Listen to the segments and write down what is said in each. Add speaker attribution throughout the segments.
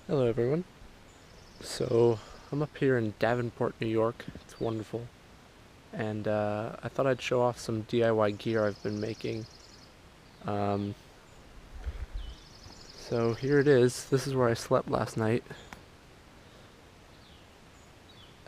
Speaker 1: Hello everyone. So I'm up here in Davenport, New York. It's wonderful. And I thought I'd show off some DIY gear I've been making. Um, so here it is. This is where I slept last night.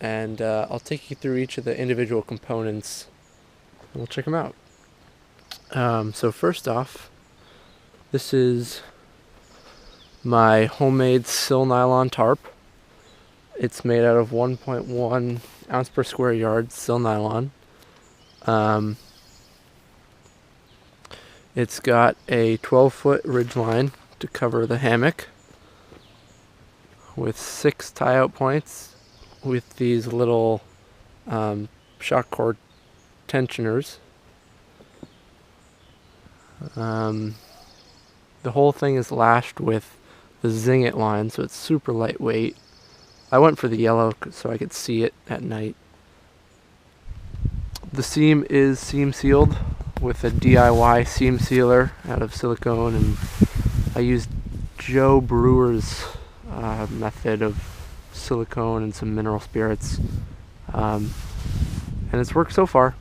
Speaker 1: And I'll take you through each of the individual components and we'll check them out. So first off, this is my homemade sil nylon tarp. It's made out of 1.1 ounce per square yard sil nylon. Um, It's got a 12-foot ridge line to cover the hammock with 6 tie-out points with these little shock cord tensioners. The whole thing is lashed with the Zing It line, so it's super lightweight. I went for the yellow so I could see it at night. The seam is seam sealed with a DIY seam sealer out of silicone, and I used Joe Brewer's method of silicone and some mineral spirits, and it's worked so far.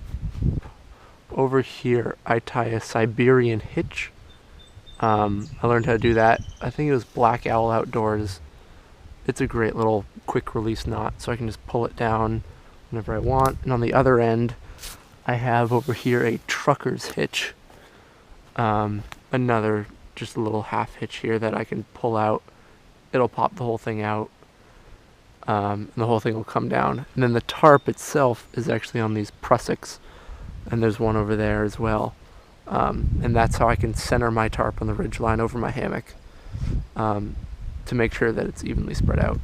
Speaker 1: Over here I tie a Siberian hitch. I learned how to do that. I think it was Black Owl Outdoors. It's a great little quick release knot, so I can just pull it down whenever I want. And on the other end I have over here a trucker's hitch. Another just a little half hitch here that I can pull out. It'll pop the whole thing out, and the whole thing will come down. And then the tarp itself is actually on these prussiks, and there's one over there as well. And that's how I can center my tarp on the ridge line over my hammock, to make sure that it's evenly spread out.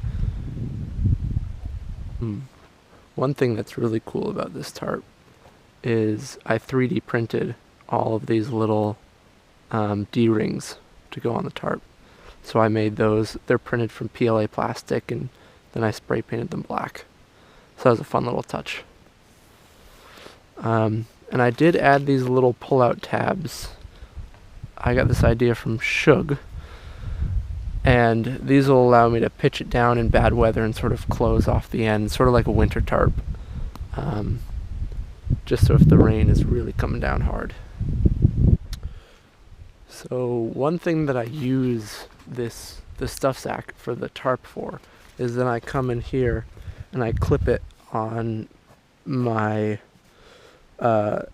Speaker 1: One thing that's really cool about this tarp is I 3D printed all of these little D-rings to go on the tarp. So I made those. They're printed from PLA plastic, and then I spray painted them black. So that was a fun little touch. And I did add these little pull-out tabs. I got this idea from Shug, and these will allow me to pitch it down in bad weather and sort of close off the end, sort of like a winter tarp. Just so if the rain is really coming down hard. So one thing that I use the stuff sack for the tarp for is that I come in here and I clip it on my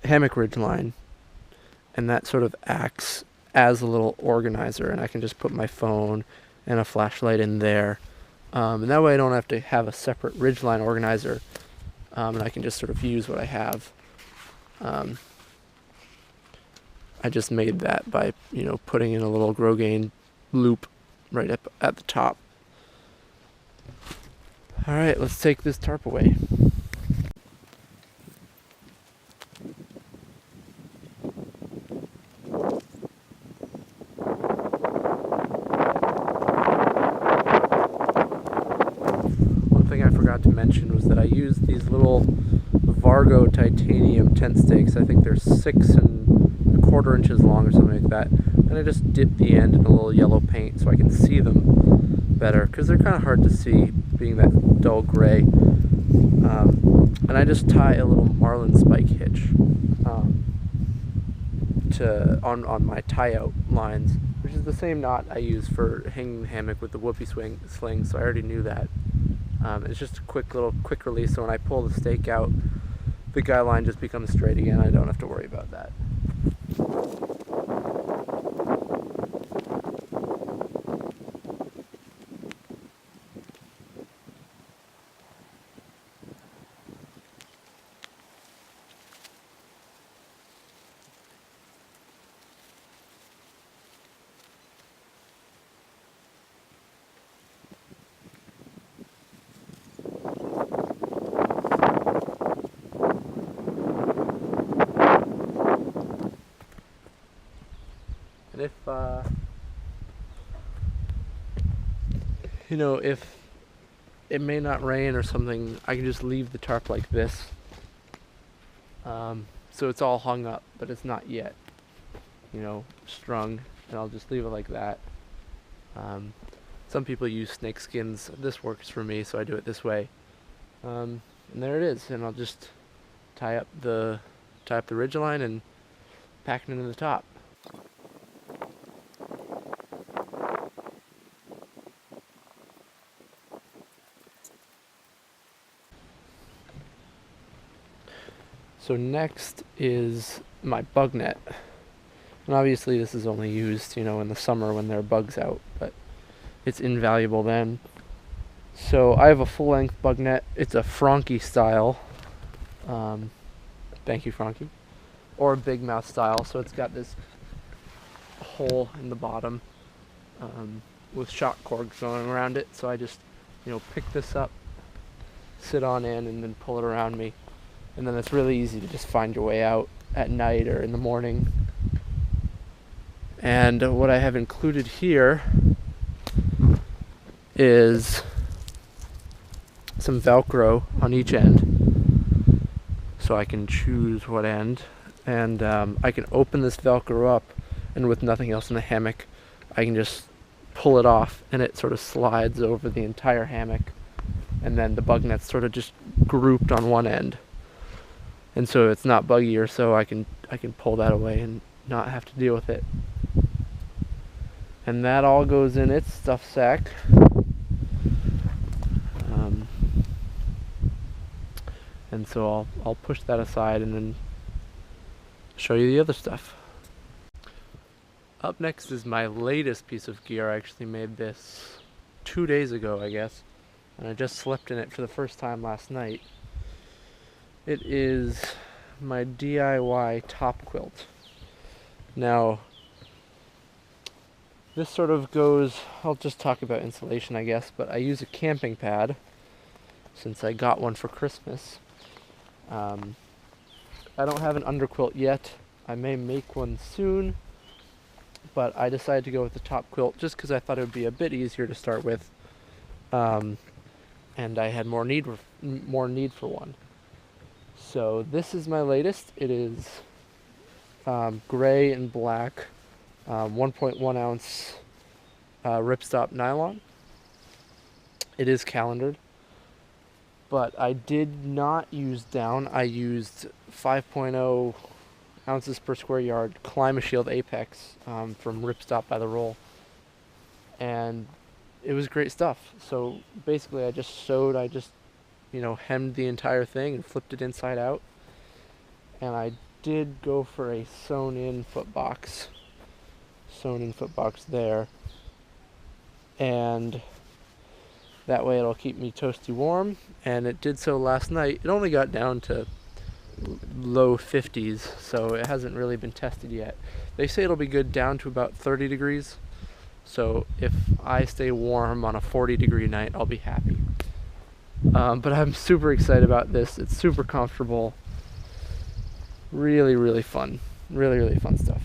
Speaker 1: hammock ridge line, and that sort of acts as a little organizer, and I can just put my phone and a flashlight in there, and that way I don't have to have a separate ridgeline organizer, and I can just sort of use what I have. I just made that by putting in a little Grosgain loop right up at the top. Alright, let's take this tarp away. One thing I forgot to mention was that I used these little Vargo titanium tent stakes. I think they're 6¼ inches long or something like that. And I just dipped the end in a little yellow paint so I can see them better, because they're kind of hard to see being that dull gray. And I just tie a little marlin spike hitch on my tie-out lines, which is the same knot I use for hanging the hammock with the whoopee sling, so I already knew that. It's just a quick release, so when I pull the stake out, the guy line just becomes straight again. I don't have to worry about that. And if it may not rain or something, I can just leave the tarp like this. So it's all hung up, but it's not yet, strung, and I'll just leave it like that. Some people use snake skins. This works for me, so I do it this way. And there it is, and I'll just tie up the ridgeline and pack it into the top. So next is my bug net. And obviously this is only used, in the summer when there are bugs out, but it's invaluable then. So I have a full-length bug net. It's a Franke style. Thank you, Franke. Or a big mouth style. So it's got this hole in the bottom with shock cords going around it. So I just, pick this up, sit on in, and then pull it around me. And then it's really easy to just find your way out at night or in the morning. And what I have included here is some Velcro on each end, so I can choose what end. And I can open this Velcro up, and with nothing else in the hammock, I can just pull it off, and it sort of slides over the entire hammock. And then the bug net's sort of just grouped on one end. And so it's not buggier, so I can pull that away and not have to deal with it. And that all goes in its stuff sack. And so I'll push that aside and then show you the other stuff. Up next is my latest piece of gear. I actually made this 2 days ago, I guess, and I just slept in it for the first time last night. It is my DIY top quilt. Now, this sort of goes, I'll just talk about insulation, I guess, but I use a camping pad since I got one for Christmas. I don't have an underquilt yet. I may make one soon, but I decided to go with the top quilt just because I thought it would be a bit easier to start with, and I had more need for one. So this is my latest. It is gray and black, 1.1 ounce ripstop nylon. It is calendared, but I did not use down. I used 5.0 ounces per square yard Climashield Apex from Ripstop by the roll, and it was great stuff. So basically I just hemmed the entire thing and flipped it inside out. And I did go for a sewn in foot box there. And that way it'll keep me toasty warm. And it did so last night. It only got down to low 50s, so it hasn't really been tested yet. They say it'll be good down to about 30 degrees. So if I stay warm on a 40-degree night, I'll be happy. But I'm super excited about this. It's super comfortable. Really, really fun. Really, really fun stuff.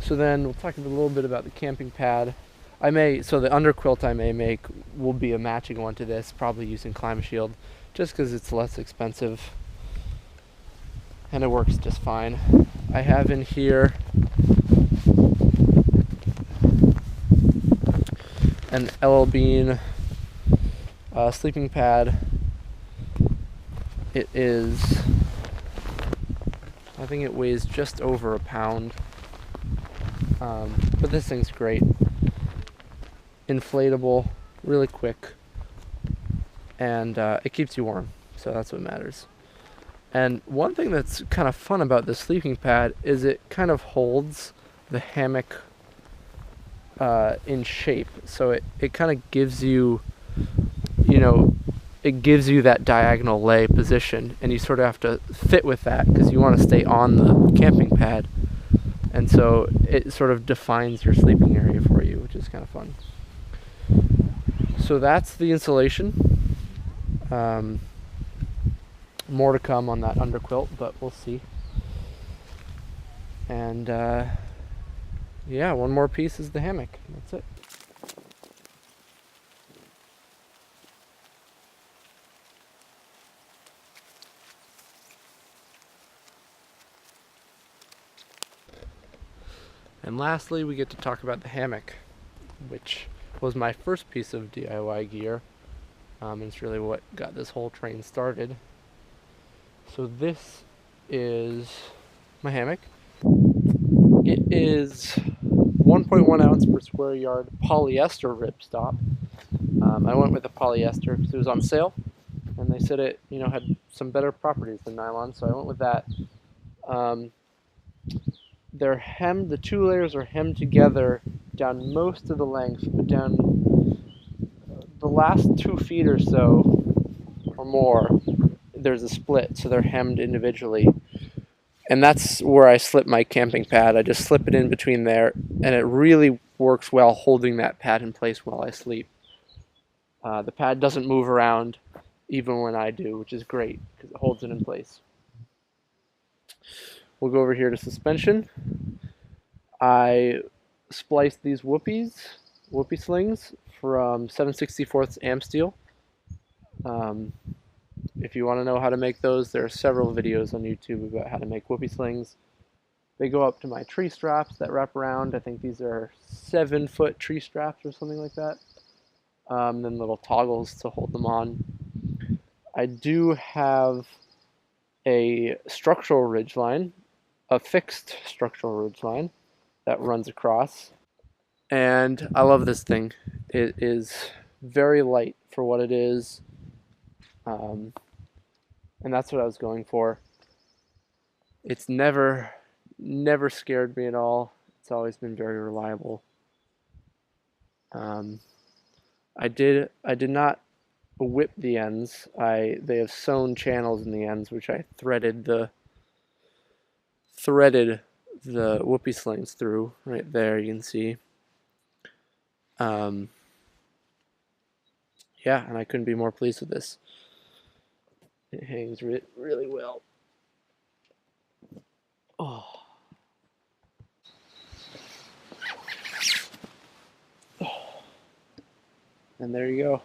Speaker 1: So then we'll talk a little bit about the camping pad. The underquilt I may make will be a matching one to this, probably using Climashield, just because it's less expensive. And it works just fine. I have in here an LL Bean sleeping pad. It is, I think it weighs just over a pound, but this thing's great. Inflatable, really quick, and it keeps you warm, so that's what matters. And one thing that's kind of fun about this sleeping pad is it kind of holds the hammock in shape, so it kind of gives you, it gives you that diagonal lay position, and you sort of have to fit with that because you want to stay on the camping pad. And so it sort of defines your sleeping area for you, which is kind of fun. So that's the insulation. More to come on that underquilt, but we'll see. And one more piece is the hammock. That's it. And lastly, we get to talk about the hammock. which was my first piece of DIY gear. And it's really what got this whole train started. So this is my hammock. It is 1.1 ounce per square yard polyester ripstop. I went with the polyester because it was on sale, and they said it, had some better properties than nylon, so I went with that. They're hemmed. The two layers are hemmed together down most of the length, but down the last 2 feet or so, or more, there's a split, so they're hemmed individually. And that's where I slip my camping pad. I just slip it in between there, and it really works well holding that pad in place while I sleep. The pad doesn't move around even when I do, which is great because it holds it in place. We'll go over here to suspension. I spliced these whoopie slings from 7/64 amp steel. If you want to know how to make those, there are several videos on YouTube about how to make whoopie slings. They go up to my tree straps that wrap around. I think these are 7-foot tree straps or something like that. Then little toggles to hold them on. I do have a structural ridge line, a fixed structural ridge line that runs across. And I love this thing. It is very light for what it is. And that's what I was going for. It's never scared me at all. It's always been very reliable. I did not whip the ends. They have sewn channels in the ends, which I threaded the whoopie slings through. Right there, you can see. Yeah, and I couldn't be more pleased with this. It hangs really well. Oh. And there you go.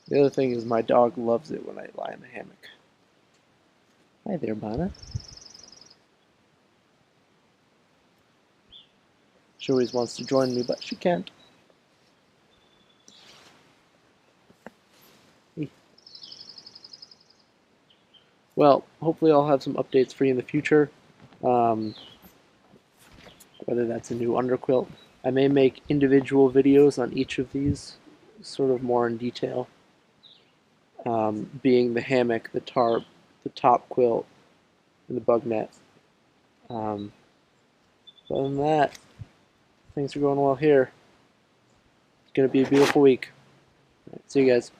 Speaker 1: The other thing is my dog loves it when I lie in the hammock. Hi there, Bana. She always wants to join me, but she can't. Well, hopefully I'll have some updates for you in the future. Whether that's a new underquilt. I may make individual videos on each of these, sort of more in detail. Being the hammock, the tarp, the top quilt, and the bug net. Other than that, things are going well here. It's going to be a beautiful week. All right, see you guys.